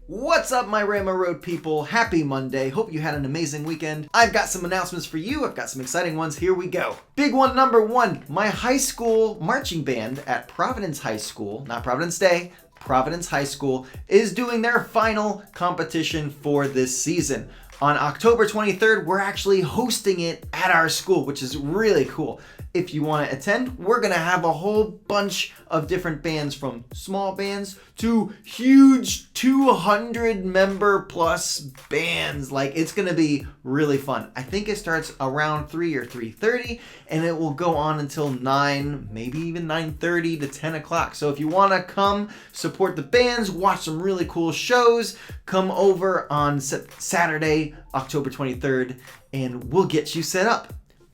What's up, my Rama Road people? Happy Monday. Hope you had an amazing weekend. I've got some announcements for you. I've got some exciting ones. Here we go. Big one, number one. My high school marching band at Providence High School, not Providence Day, Providence High School, is doing their final competition for this season. On October 23rd, we're actually hosting it at our school, which is really cool. If you want to attend, we're going to have a whole bunch of different bands, from small bands to huge 200 member plus bands. Like, it's going to be really fun. I think it starts around 3 or 3:30 and it will go on until 9, maybe even 9:30 to 10 o'clock. So if you want to come support the bands, watch some really cool shows, come over on Saturday, October 23rd, and we'll get you set up.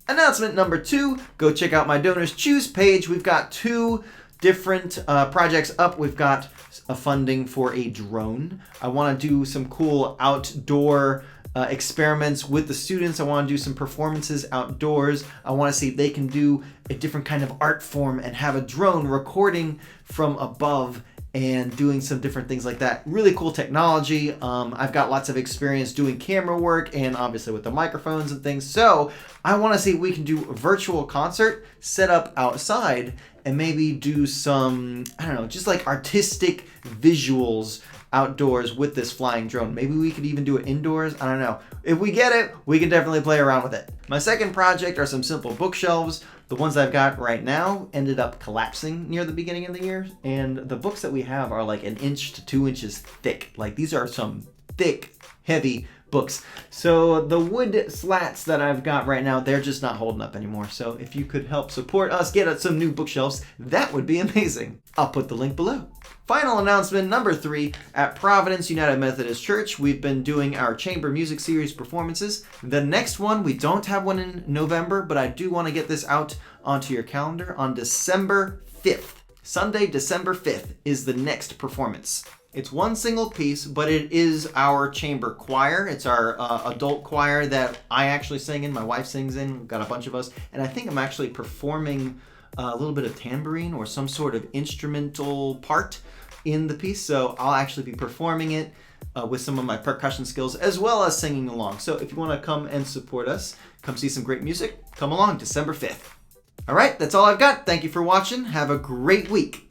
Announcement number 2, go check out my Donors Choose page. We've got 2 different projects up. We've got a funding for a drone. I want to do some cool outdoor experiments with the students. I want to do some performances outdoors. I want to see if they can do a different kind of art form and have a drone recording from above and doing some different things like that. Really cool technology. I've got lots of experience doing camera work and obviously with the microphones and things. So I want to see if we can do a virtual concert set up outside and maybe do some, I don't know, just like artistic visuals outdoors with this flying drone. Maybe we could even do it indoors. I don't know. If we get it, we can definitely play around with it. My second project are some simple bookshelves. The ones I've got right now ended up collapsing near the beginning of the year, and the books that we have are like 1 inch to 2 inches thick. Like, these are some thick, heavy books. So the wood slats that I've got right now, they're just not holding up anymore. So if you could help support us get some new bookshelves, that would be amazing. I'll put the link below. Final announcement, number 3, at Providence United Methodist Church, we've been doing our chamber music series performances. The next one, we don't have one in November, but I do want to get this out onto your calendar on December 5th. Sunday, December 5th is the next performance. It's one single piece, but it is our chamber choir. It's our adult choir that I actually sing in, my wife sings in, we've got a bunch of us, and I think I'm actually performing a little bit of tambourine or some sort of instrumental part in the piece. So I'll actually be performing it with some of my percussion skills as well as singing along. So if you want to come and support us, come see some great music, come along December 5th. All right, that's all I've got. Thank you for watching. Have a great week.